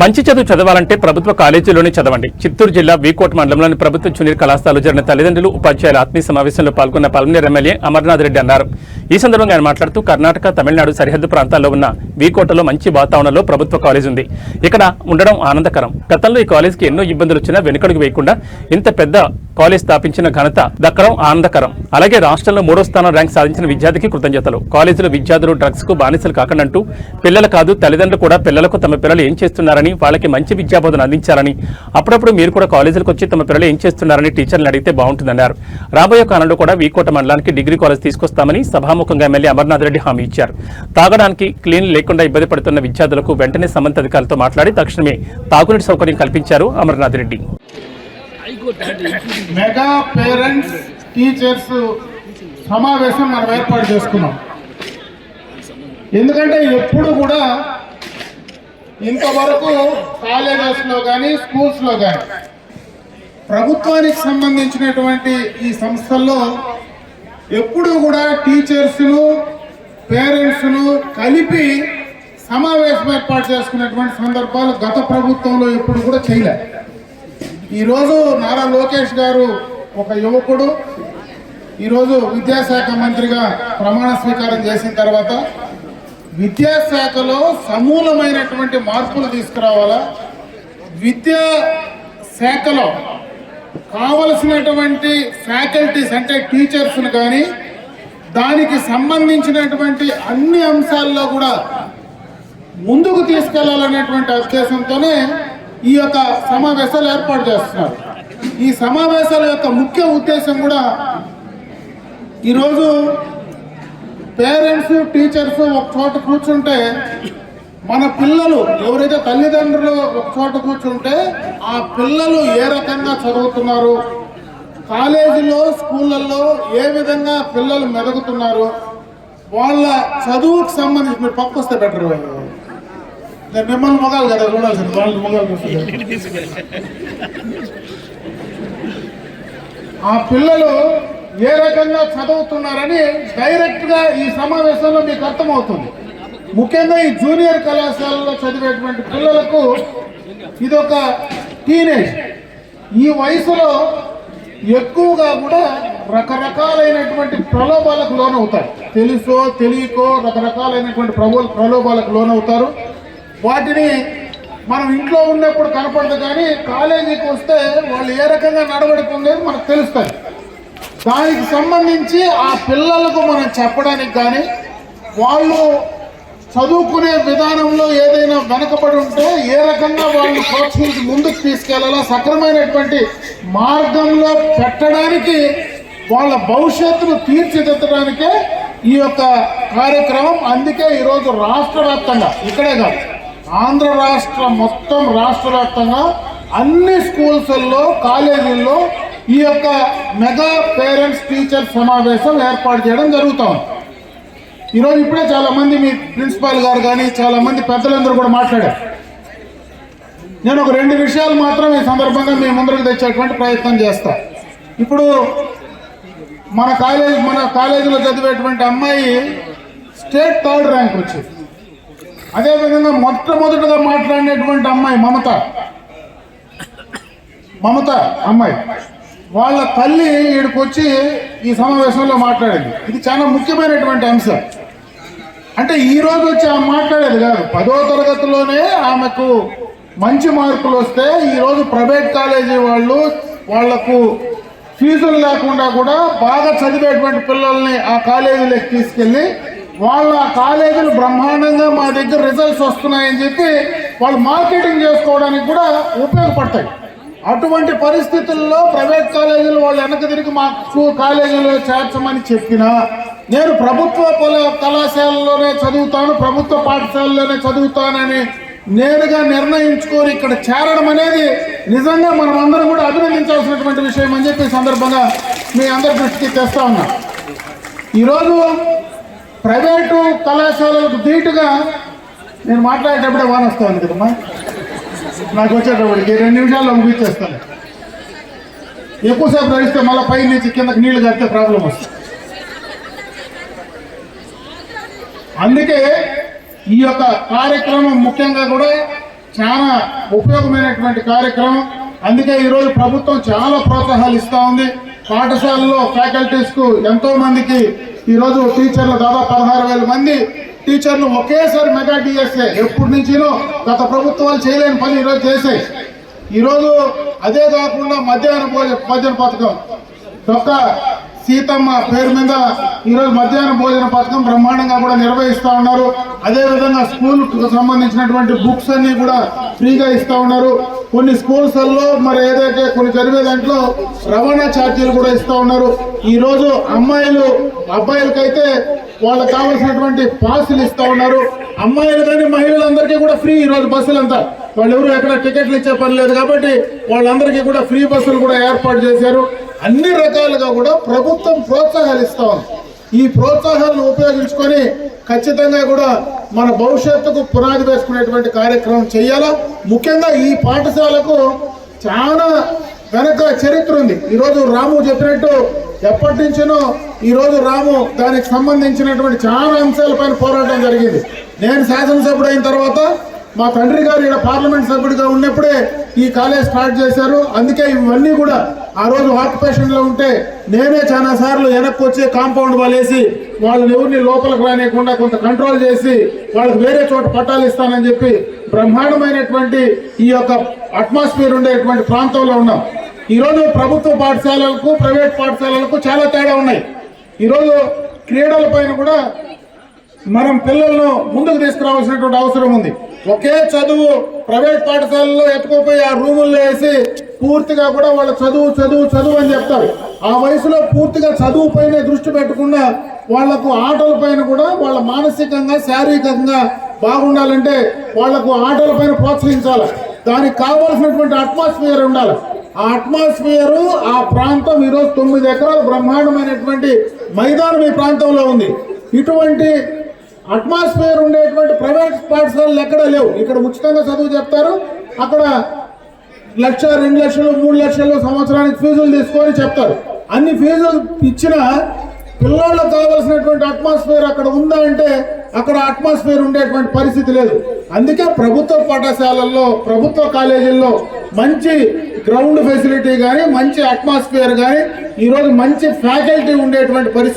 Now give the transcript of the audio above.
మంచి చదువు చదవాలంటే ప్రభుత్వ కాలేజీలోనే చదవండి. చిత్తూరు జిల్లా వీకోట్ మండలంలోని ప్రభుత్వ జూనియర్ కళాశాలలో జరిగిన తల్లిదండ్రులు ఉపాధ్యాయుల ఆత్మీయ సమావేశంలో పాల్గొన్న పల్మనేరు ఎమ్మెల్యే అమర్నాథ్ రెడ్డి అన్నారు. ఈ సందర్భంగా ఆయన మాట్లాడుతూ కర్ణాటక, తమిళనాడు సరిహద్దు ప్రాంతాల్లో ఉన్న వీకోటలో మంచి వాతావరణంలో ప్రభుత్వ కాలేజ్ ఉంది. ఇక్కడ ఉండడం ఆనందకరం. గతంలో ఈ కాలేజీకి ఎన్నో ఇబ్బందులు వచ్చినా వెనుకడుగు వేయకుండా ఇంత పెద్ద కాలేజ్ స్థాపించిన ఘనత దక్కడం ఆనందకరం. అలాగే రాష్ట్రంలో 3వ స్థానం ర్యాంక్ సాధించిన విద్యార్థికి కృతజ్ఞతలు. కాలేజీలో విద్యార్థులు డ్రగ్స్ కు బానిసలు కాకండంటూ పిల్లలు కాదు తల్లిదండ్రులు కూడా పిల్లలకు తమ పిల్లలు ఏం చేస్తున్నారని, వాళ్ళకి మంచి విద్యాబోధన అందించాలని, అప్పుడప్పుడు మీరు కూడా కాలేజీలకు వచ్చి తమ పిల్లలు ఏం చేస్తున్నారని టీచర్లు అడిగితే బాగుంటుందన్నారు. రాబోయే కాలంలో కూడా వీకోట మండలానికి డిగ్రీ కాలేజ్ తీసుకొస్తామని సభాముఖంగా ఎమ్మెల్యే అమర్నాథ్ రెడ్డి హామీ ఇచ్చారు. తాగడానికి క్లీన్ లేకుండా ఇబ్బంది పడుతున్న విద్యార్థులకు వెంటనే సంబంధిత అధికారులతో మాట్లాడి తక్షణమే తాగునీటి సౌకర్యం కల్పించారు Amarnath Reddy. Mega parents teachers సమావేశం మనం ఏర్పాటు చేసుకున్నాం. ఎందుకంటే ఎప్పుడు కూడా ఇంతవరకు కాలేజెస్లో కానీ స్కూల్స్లో కానీ ప్రభుత్వానికి సంబంధించినటువంటి ఈ సంస్థల్లో ఎప్పుడు కూడా టీచర్స్ను పేరెంట్స్ను కలిపి సమావేశం ఏర్పాటు చేసుకునేటువంటి సందర్భాలు గత ప్రభుత్వంలో ఎప్పుడు కూడా చేయలేదు. ఈరోజు నారా లోకేష్ గారు ఒక యువకుడు ఈరోజు విద్యాశాఖ మంత్రిగా ప్రమాణ స్వీకారం చేసిన తర్వాత విద్యాశాఖలో సమూలమైనటువంటి మార్పులు తీసుకురావాలా, విద్యాశాఖలో కావలసినటువంటి ఫ్యాకల్టీస్ అంటే టీచర్స్ను కానీ దానికి సంబంధించినటువంటి అన్ని అంశాల్లో కూడా ముందుకు తీసుకెళ్లాలనేటువంటి ఉద్దేశంతోనే ఈ యొక్క సమావేశాలు ఏర్పాటు చేస్తున్నారు. ఈ సమావేశాల యొక్క ముఖ్య ఉద్దేశం కూడా ఈరోజు పేరెంట్స్ టీచర్స్ ఒక చోట కూర్చుంటే మన పిల్లలు ఎవరైతే తల్లిదండ్రులు ఒక చోట కూర్చుంటే ఆ పిల్లలు ఏ రకంగా చదువుతున్నారు, కాలేజీలో స్కూళ్ళల్లో ఏ విధంగా పిల్లలు మెదుగుతున్నారు, వాళ్ళ చదువుకు సంబంధించి మీరు పక్క వస్తే బెటర్. మిమ్మల్ని మొగాలు కదా చూడాల్సింది, వాళ్ళు మొగాలు ఆ పిల్లలు ఏ రకంగా చదువుతున్నారని డైరెక్ట్గా ఈ సమావేశంలో మీకు అర్థమవుతుంది. ముఖ్యంగా ఈ జూనియర్ కళాశాలలో చదివేటువంటి పిల్లలకు ఇదొక టీనేజ్. ఈ వయసులో ఎక్కువగా కూడా రకరకాలైనటువంటి ప్రలోభాలకు లోనవుతారు. తెలుసో తెలియకో రకరకాలైనటువంటి ప్రలోభాలకు లోనవుతారు. వాటిని మనం ఇంట్లో ఉన్నప్పుడు కనపడదు, కానీ కాలేజీకి వస్తే వాళ్ళు ఏ రకంగా నడవడిక ఉండేది మనకు తెలుస్తుంది. దానికి సంబంధించి ఆ పిల్లలకు మనం చెప్పడానికి కానీ వాళ్ళు చదువుకునే విధానంలో ఏదైనా వెనకబడి ఉంటే ఏ రకంగా వాళ్ళని ప్రోత్సహించి ముందుకు తీసుకెళ్లాలా, సక్రమైనటువంటి మార్గంలో పెట్టడానికి, వాళ్ళ భవిష్యత్తును తీర్చిదిద్దడానికే ఈ యొక్క కార్యక్రమం. అందుకే ఈరోజు రాష్ట్ర వ్యాప్తంగా, ఇక్కడే కాదు ఆంధ్ర రాష్ట్రం మొత్తం రాష్ట్ర వ్యాప్తంగా అన్ని స్కూల్స్ల్లో కాలేజీల్లో ఈ యొక్క మెగా పేరెంట్స్ టీచర్ సమావేశం ఏర్పాటు చేయడం జరుగుతుంది. ఈరోజు ఇప్పుడే చాలా మంది మీ ప్రిన్సిపాల్ గారు కానీ చాలా మంది పెద్దలందరూ కూడా మాట్లాడారు. నేను ఒక 2 విషయాలు మాత్రం ఈ సందర్భంగా మీ ముందరకు తెచ్చేటువంటి ప్రయత్నం చేస్తా. ఇప్పుడు మన కాలేజీలో చదివేటువంటి అమ్మాయి స్టేట్ 3rd ర్యాంక్ వచ్చింది. అదేవిధంగా మొట్టమొదటిగా మాట్లాడినటువంటి అమ్మాయి మమత అమ్మాయి వాళ్ళ తల్లి ఈడికి వచ్చి ఈ సమావేశంలో మాట్లాడింది. ఇది చాలా ముఖ్యమైనటువంటి అంశం. అంటే ఈరోజు వచ్చి ఆమె మాట్లాడేది కాదు, 10వ తరగతిలోనే ఆమెకు మంచి మార్కులు వస్తే ఈరోజు ప్రైవేట్ కాలేజీ వాళ్లకు ఫీజులు లేకుండా కూడా బాగా చదివేటువంటి పిల్లల్ని ఆ కాలేజీలోకి తీసుకెళ్ళి వాళ్ళ కాలేజీలు బ్రహ్మాండంగా మా దగ్గర రిజల్ట్స్ వస్తున్నాయని చెప్పి వాళ్ళు మార్కెటింగ్ చేసుకోవడానికి కూడా ఉపయోగపడతాయి. అటువంటి పరిస్థితుల్లో ప్రైవేట్ కాలేజీలు వాళ్ళు వెనక తిరిగి మా కాలేజీలో చేర్చమని చెప్పినా నేను ప్రభుత్వ కళాశాలలోనే చదువుతాను, ప్రభుత్వ పాఠశాలలోనే చదువుతానని నేరుగా నిర్ణయించుకొని ఇక్కడ చేరడం అనేది నిజంగా మనం అందరం కూడా అభినందించాల్సినటువంటి విషయం అని చెప్పి సందర్భంగా మీ అందరి దృష్టికి తెస్తా ఉన్నా. ఈరోజు ప్రైవేటు కళాశాలలకు ధీటుగా నేను మాట్లాడేటప్పుడే వాన వస్తాను కదమ్మా, నాకు వచ్చేటప్పటికి 2 నిమిషాల్లో ముగించేస్తాను. ఎక్కువసేపు నడిస్తే మళ్ళీ పై నుంచి కిందకి నీళ్లు కడితే ప్రాబ్లం వస్తుంది. అందుకే ఈ యొక్క కార్యక్రమం ముఖ్యంగా కూడా చాలా ఉపయోగమైనటువంటి కార్యక్రమం. అందుకే ఈరోజు ప్రభుత్వం చాలా ప్రోత్సాహాలు ఇస్తూ ఉంది. పాఠశాలలో ఫ్యాకల్టీస్కు ఎంతో మందికి ఈరోజు టీచర్లు దాదాపు 16,000 మంది టీచర్లు ఒకేసారి మెగా డిఎస్ఏ ఎప్పటి నుంచినో గత ప్రభుత్వాలు చేయలేని పని ఈరోజు చేశాయి. ఈరోజు అదే కాకుండా మధ్యాహ్న భోజన పథకం ఒక్క సీతమ్మ పేరు మీద ఈరోజు మధ్యాహ్న భోజన పథకం బ్రహ్మాండంగా కూడా నిర్వహిస్తూ ఉన్నారు. అదేవిధంగా స్కూల్కు సంబంధించినటువంటి బుక్స్ అన్ని కూడా ఫ్రీగా ఇస్తూ ఉన్నారు. కొన్ని స్కూల్స్లో మరి ఏదైతే కొన్ని జరిగే దాంట్లో రవాణా ఛార్జీలు కూడా ఇస్తూ ఉన్నారు. ఈరోజు అబ్బాయిలకైతే వాళ్ళకి కావాల్సినటువంటి పాసులు ఇస్తూ ఉన్నారు. అమ్మాయిలు కానీ మహిళలందరికీ కూడా ఫ్రీ ఈరోజు బస్సులంతా. వాళ్ళు ఎవరు ఎక్కడ టికెట్లు ఇచ్చే పని లేదు కాబట్టి వాళ్ళందరికీ కూడా ఫ్రీ బస్సులు కూడా ఏర్పాటు చేశారు. అన్ని రకాలుగా కూడా ప్రభుత్వం ప్రోత్సాహాలు ఇస్తా ఉంది. ఈ ప్రోత్సాహాలను ఉపయోగించుకొని ఖచ్చితంగా కూడా మన భవిష్యత్తుకు పునాది వేసుకునేటువంటి కార్యక్రమం చేయాలా. ముఖ్యంగా ఈ పాఠశాలకు చాలా వెనక చరిత్ర ఉంది. ఈరోజు రాము చెప్పినట్టు ఎప్పటి నుంచినో ఈరోజు రాము దానికి సంబంధించినటువంటి చాలా అంశాలపైన పోరాటం జరిగింది. నేను శాసనసభ్యుడు అయిన తర్వాత మా తండ్రి గారు ఇక్కడ పార్లమెంట్ సభ్యుడిగా ఉన్నప్పుడే ఈ కాలేజ్ స్టార్ట్ చేశారు. అందుకే ఇవన్నీ కూడా ఆ రోజు హార్ట్ పేషెంట్లో ఉంటే నేనే చాలా సార్లు వెనక్కి వచ్చి కాంపౌండ్ వాళ్ళేసి వాళ్ళని ఎవరిని లోపలికి రానియకుండా కొంత కంట్రోల్ చేసి వాళ్ళకి వేరే చోట పట్టాలు ఇస్తానని చెప్పి బ్రహ్మాండమైనటువంటి ఈ యొక్క అట్మాస్ఫియర్ ఉండేటువంటి ప్రాంతంలో ఉన్నాం. ఈరోజు ప్రభుత్వ పాఠశాలలకు ప్రైవేట్ పాఠశాలలకు చాలా తేడా ఉన్నాయి. ఈరోజు క్రీడల పైన కూడా మనం పిల్లలను ముందుకు తీసుకురావాల్సినటువంటి అవసరం ఉంది. ఒకే చదువు ప్రైవేట్ పాఠశాలలో ఎత్తుకుపోయి ఆ రూముల్లో వేసి పూర్తిగా కూడా వాళ్ళ చదువు అని చెప్తారు. ఆ వయసులో పూర్తిగా చదువు పైన దృష్టి పెట్టకుండా వాళ్లకు ఆటల పైన కూడా వాళ్ళ మానసికంగా శారీరకంగా బాగుండాలంటే వాళ్లకు ఆటల పైన ప్రోత్సహించాలి. దానికి కావాల్సినటువంటి అట్మాస్ఫియర్ ఉండాలి. ఆ అట్మాస్ఫియర్ ఆ ప్రాంతం ఈరోజు 9 ఎకరాల బ్రహ్మాండమైనటువంటి మైదానం ఈ ప్రాంతంలో ఉంది. ఇటువంటి అట్మాస్ఫియర్ ఉండేటువంటి ప్రైవేట్ పాఠశాలలు ఎక్కడా లేవు. ఇక్కడ ఉచితంగా చదువు చెప్తారు. అక్కడ 1,00,000, 2 లక్షలు, 3 లక్షలు సంవత్సరానికి ఫీజులు తీసుకొని చెప్తారు. అన్ని ఫీజులు ఇచ్చిన పిల్లలకు కావాల్సినటువంటి అట్మాస్ఫియర్ అక్కడ ఉందా అంటే అక్కడ అట్మాస్ఫియర్ ఉండేటువంటి పరిస్థితి లేదు. అందుకే ప్రభుత్వ పాఠశాలల్లో ప్రభుత్వ కాలేజీల్లో మంచి గ్రౌండ్ ఫెసిలిటీ కానీ మంచి అట్మాస్ఫియర్ కానీ ఈరోజు మంచి ఫ్యాకల్టీ ఉండేటువంటి పరిస్థితి